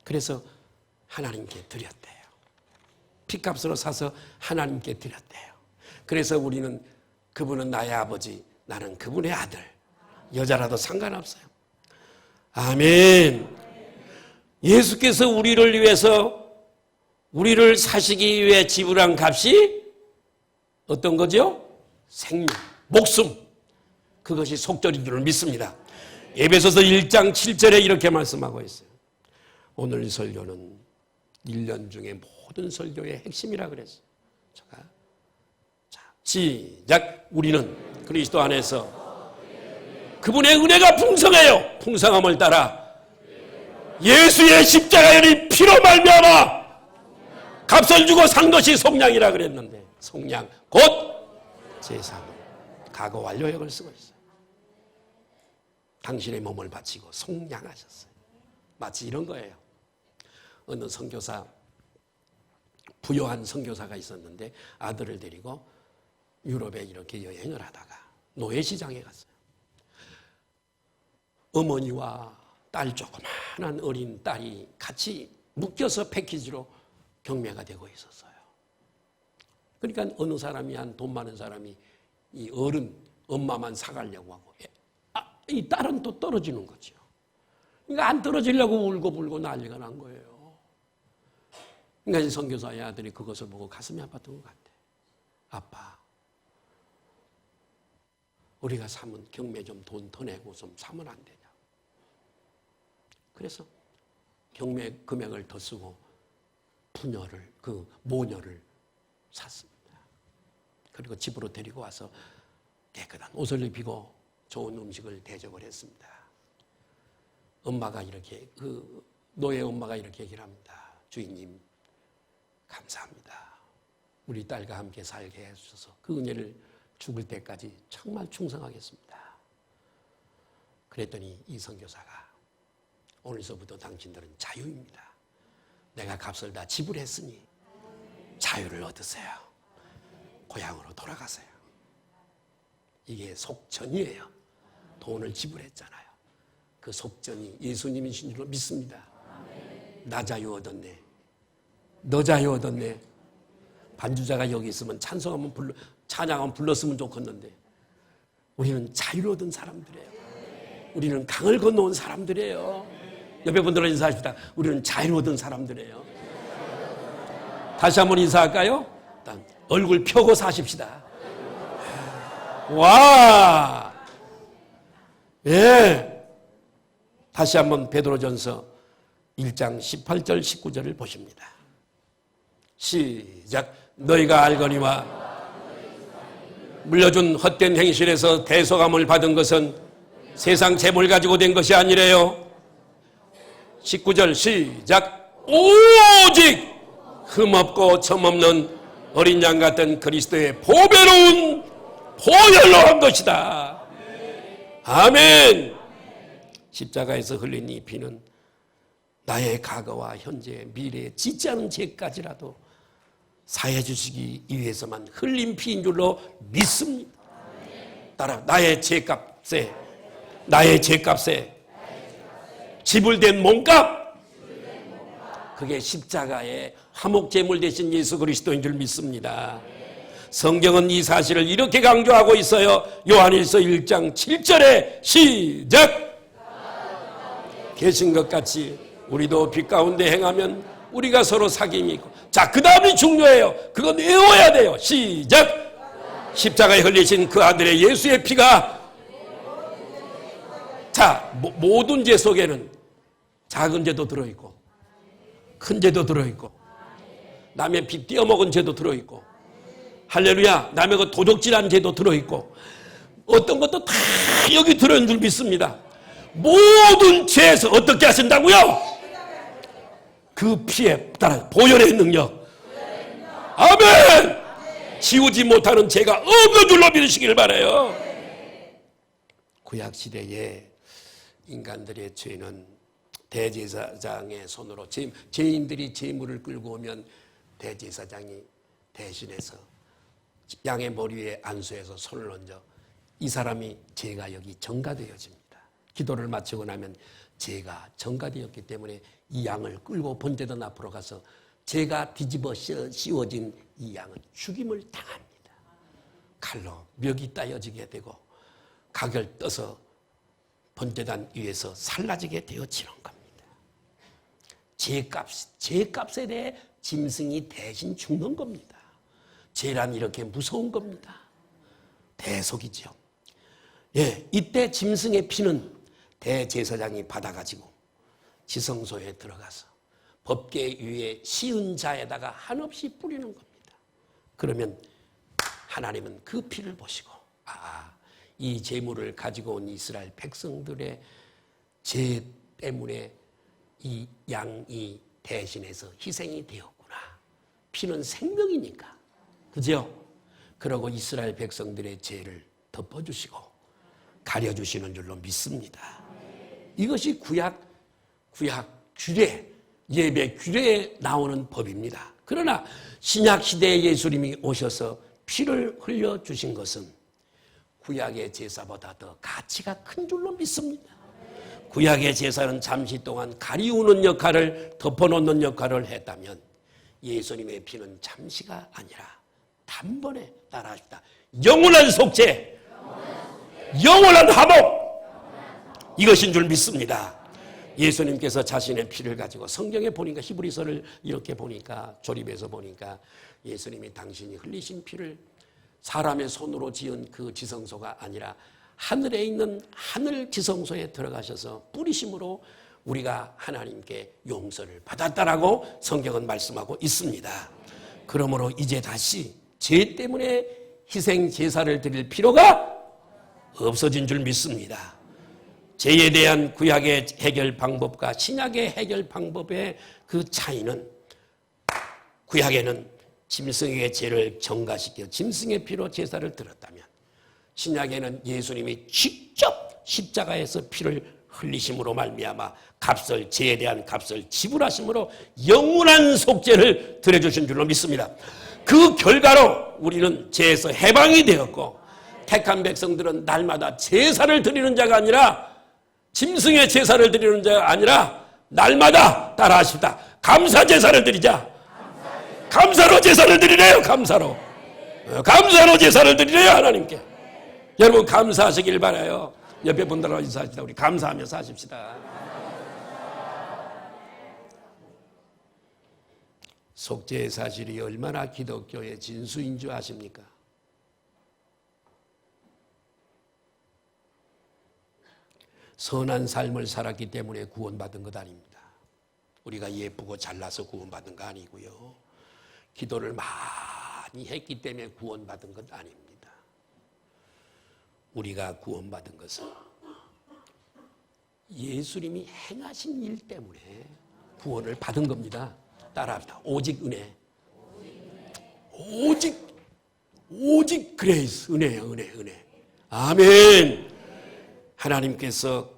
그래서 하나님께 드렸대요. 피값으로 사서 하나님께 드렸대요. 그래서 우리는 그분은 나의 아버지, 나는 그분의 아들. 여자라도 상관없어요. 아멘. 예수께서 우리를 위해서 우리를 사시기 위해 지불한 값이 어떤 거죠? 생명, 목숨. 그것이 속절인 줄 믿습니다. 에베소서 1장 7절에 이렇게 말씀하고 있어요. 오늘 설교는 1년 중에 모든 설교의 핵심이라 그랬어요. 자, 시작. 우리는 그리스도 안에서 그분의 은혜가 풍성해요. 풍성함을 따라 예수의 십자가의 피로 말미암아 값을 주고 산 것이 속량이라 그랬는데 속량 곧 제사는 과거 완료역을 쓰고 있어요. 당신의 몸을 바치고 속량하셨어요. 마치 이런 거예요. 어느 선교사, 부유한 선교사가 있었는데 아들을 데리고 유럽에 이렇게 여행을 하다가 노예시장에 갔어요. 어머니와 딸 조그마한 어린 딸이 같이 묶여서 패키지로 경매가 되고 있었어요. 그러니까 어느 사람이 한 돈 많은 사람이 이 어른 엄마만 사가려고 하고 이 딸은 또 떨어지는 거죠. 그러니까 안 떨어지려고 울고불고 난리가 난 거예요. 그러니까 선교사의 아들이 그것을 보고 가슴이 아팠던 것 같아. 아빠, 우리가 사면 경매 좀 돈 더 내고 좀 사면 안 되냐. 그래서 경매 금액을 더 쓰고 부녀를, 그 모녀를 샀습니다. 그리고 집으로 데리고 와서 깨끗한 옷을 입히고 좋은 음식을 대접을 했습니다. 엄마가 이렇게, 그 노예 엄마가 이렇게 얘기를 합니다. 주인님, 감사합니다. 우리 딸과 함께 살게 해주셔서 그 은혜를 죽을 때까지 정말 충성하겠습니다. 그랬더니 이 선교사가 오늘서부터 당신들은 자유입니다. 내가 값을 다 지불했으니 자유를 얻으세요. 고향으로 돌아가세요. 이게 속전이에요. 돈을 지불했잖아요. 그 속전이 예수님이신 줄로 믿습니다. 나 자유 얻었네. 너 자유 얻었네. 반주자가 여기 있으면 찬양하면 불렀으면 좋겠는데 우리는 자유를 얻은 사람들이에요. 우리는 강을 건너온 사람들이에요. 옆에 분들은 인사하십시다. 우리는 자유를 얻은 사람들이에요. 다시 한번 인사할까요? 일단 얼굴 펴고 사십시다. 와! 예. 다시 한번 베드로전서 1장 18절 19절을 보십니다. 시작. 너희가 알거니와 물려준 헛된 행실에서 대속함을 받은 것은 세상 재물 가지고 된 것이 아니래요. 19절 시작. 오직 흠없고 점없는 어린 양 같은 그리스도의 보배로운 보혈로 한 것이다. 아멘. 십자가에서 흘린 이 피는 나의 과거와 현재, 미래에 짓지 않은 죄까지라도 사해 주시기 위해서만 흘린 피인 줄로 믿습니다. 따라 나의 죄값에 지불된 몸값, 그게 십자가의 화목제물 되신 예수 그리스도인 줄 믿습니다. 성경은 이 사실을 이렇게 강조하고 있어요. 요한일서 1장 7절에 시작! 계신 것 같이 우리도 빛 가운데 행하면 우리가 서로 사귐이 있고, 자, 그 다음이 중요해요. 그건 외워야 돼요. 시작! 십자가에 흘리신 그 아들의 예수의 피가, 자, 모든 죄 속에는 작은 죄도 들어있고 큰 죄도 들어있고 남의 빚 떼어먹은 죄도 들어있고, 할렐루야, 남의 그 도적질한 죄도 들어있고, 어떤 것도 다 여기 들어있는 줄 믿습니다. 모든 죄에서 어떻게 하신다고요? 그 피에 따라 보혈의 능력, 아멘! 지우지 못하는 죄가 없는 줄로 믿으시길 바라요. 구약시대에 인간들의 죄는 대제사장의 손으로, 죄인들이 제물을 끌고 오면 대제사장이 대신해서 양의 머리 위에 안수해서 손을 얹어 이 사람이 죄가 여기 전가되어집니다. 기도를 마치고 나면 죄가 전가되었기 때문에 이 양을 끌고 번제단 앞으로 가서 죄가 뒤집어 씌워진 이 양은 죽임을 당합니다. 칼로 멱이 따여지게 되고 각을 떠서 번제단 위에서 살라지게 되어지는 겁니다. 죄값에 대해 짐승이 대신 죽는 겁니다. 죄란 이렇게 무서운 겁니다. 대속이죠. 예, 이때 짐승의 피는 대제사장이 받아가지고 지성소에 들어가서 법궤 위에 씌운 자에다가 한없이 뿌리는 겁니다. 그러면 하나님은 그 피를 보시고, 이 제물을 가지고 온 이스라엘 백성들의 죄 때문에 이 양이 대신해서 희생이 되었구나. 피는 생명이니까. 그죠? 그러고 이스라엘 백성들의 죄를 덮어주시고 가려주시는 줄로 믿습니다. 이것이 구약 규례, 예배 규례에 나오는 법입니다. 그러나 신약 시대에 예수님이 오셔서 피를 흘려주신 것은 구약의 제사보다 더 가치가 큰 줄로 믿습니다. 구약의 제사는 잠시 동안 가리우는 역할을, 덮어놓는 역할을 했다면 예수님의 피는 잠시가 아니라 단번에, 따라하십니다, 영원한 속죄, 영원한 화목, 이것인 줄 믿습니다. 예수님께서 자신의 피를 가지고, 성경에 보니까 히브리서를 이렇게 보니까, 조립해서 보니까 예수님이 당신이 흘리신 피를 사람의 손으로 지은 그 지성소가 아니라 하늘에 있는 하늘 지성소에 들어가셔서 뿌리심으로 우리가 하나님께 용서를 받았다라고 성경은 말씀하고 있습니다. 그러므로 이제 다시 죄 때문에 희생 제사를 드릴 필요가 없어진 줄 믿습니다. 죄에 대한 구약의 해결 방법과 신약의 해결 방법의 그 차이는, 구약에는 짐승의 죄를 정가시켜 짐승의 피로 제사를 드렸다면, 신약에는 예수님이 직접 십자가에서 피를 흘리심으로 말미암아 값을, 죄에 대한 값을 지불하심으로 영원한 속죄를 드려주신 줄로 믿습니다. 그 결과로 우리는 죄에서 해방이 되었고, 택한 백성들은 날마다 제사를 드리는 자가 아니라, 짐승의 제사를 드리는 자가 아니라 날마다, 따라하십니다, 감사 제사를 드리자. 감사로 제사를 드리래요. 감사로 제사를 드리래요. 하나님께. 여러분 감사하시길 바라요. 옆에 분들하고 인사합시다. 우리 감사하며 사십시다. 속죄의 사실이 얼마나 기독교의 진수인 줄 아십니까? 선한 삶을 살았기 때문에 구원받은 것 아닙니다. 우리가 예쁘고 잘나서 구원받은 거 아니고요. 기도를 많이 했기 때문에 구원받은 것 아닙니다. 우리가 구원받은 것은 예수님이 행하신 일 때문에 구원을 받은 겁니다. 따라합니다. 오직 은혜. 오직 그레이스. 은혜예요. 은혜. 아멘. 하나님께서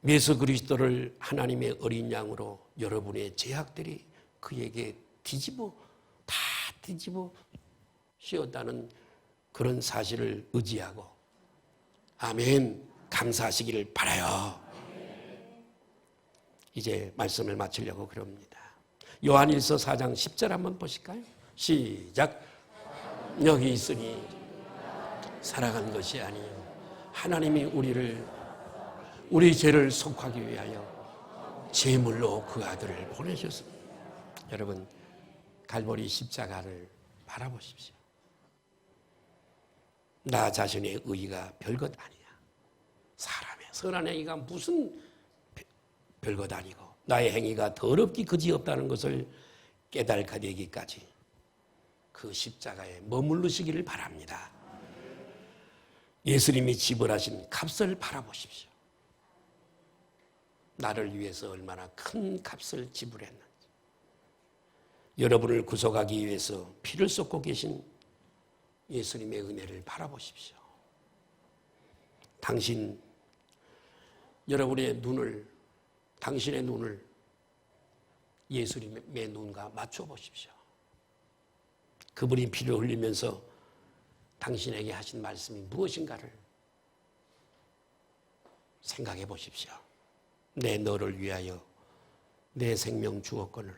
예수 그리스도를 하나님의 어린 양으로 여러분의 죄악들이 그에게 다 뒤집어 씌웠다는 그런 사실을 의지하고 아멘 감사하시기를 바라요. 이제 말씀을 마치려고 그럽니다. 요한일서 4장 10절 한번 보실까요? 시작. 여기 있으니 살아간 것이 아니요 하나님이 우리 죄를 속하기 위하여 제물로 그 아들을 보내셨습니다. 여러분 갈보리 십자가를 바라보십시오. 나 자신의 의의가 별것 아니야. 사람의 선한 행위가 무슨 별것 아니고 나의 행위가 더럽기 그지없다는 것을 깨달게 되기까지 그 십자가에 머무르시기를 바랍니다. 예수님이 지불하신 값을 바라보십시오. 나를 위해서 얼마나 큰 값을 지불했는지. 여러분을 구속하기 위해서 피를 쏟고 계신 예수님의 은혜를 바라보십시오. 당신의 눈을 예수님의 눈과 맞춰 보십시오. 그분이 피를 흘리면서 당신에게 하신 말씀이 무엇인가를 생각해 보십시오. 너를 위하여 내 생명 주었거늘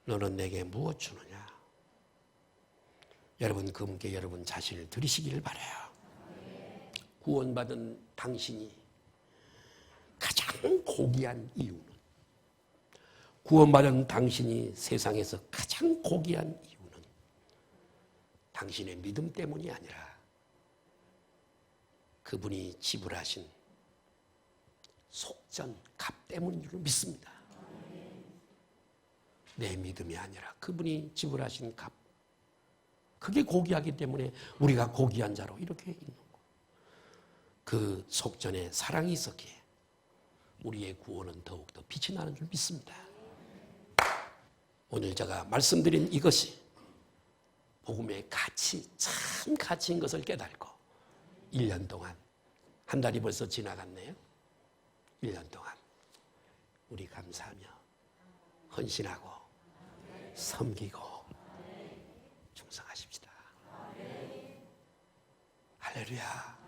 너는 내게 무엇 주느냐. 여러분 그분께 여러분 자신을 드리시기를 바라요. 구원받은 당신이 가장 고귀한 이유는 구원받은 당신이 세상에서 가장 고귀한 이유는 당신의 믿음 때문이 아니라 그분이 지불하신 속전 값 때문인 줄 믿습니다. 내 믿음이 아니라 그분이 지불하신 값. 그게 고귀하기 때문에 우리가 고귀한 자로 이렇게 있는 거예요. 그 속전에 사랑이 있었기에 우리의 구원은 더욱더 빛이 나는 줄 믿습니다. 오늘 제가 말씀드린 이것이 복음의 가치, 참 가치인 것을 깨닫고 1년 동안, 한 달이 벌써 지나갔네요. 1년 동안 우리 감사하며 헌신하고 섬기고 충성하십시다. 할렐루야.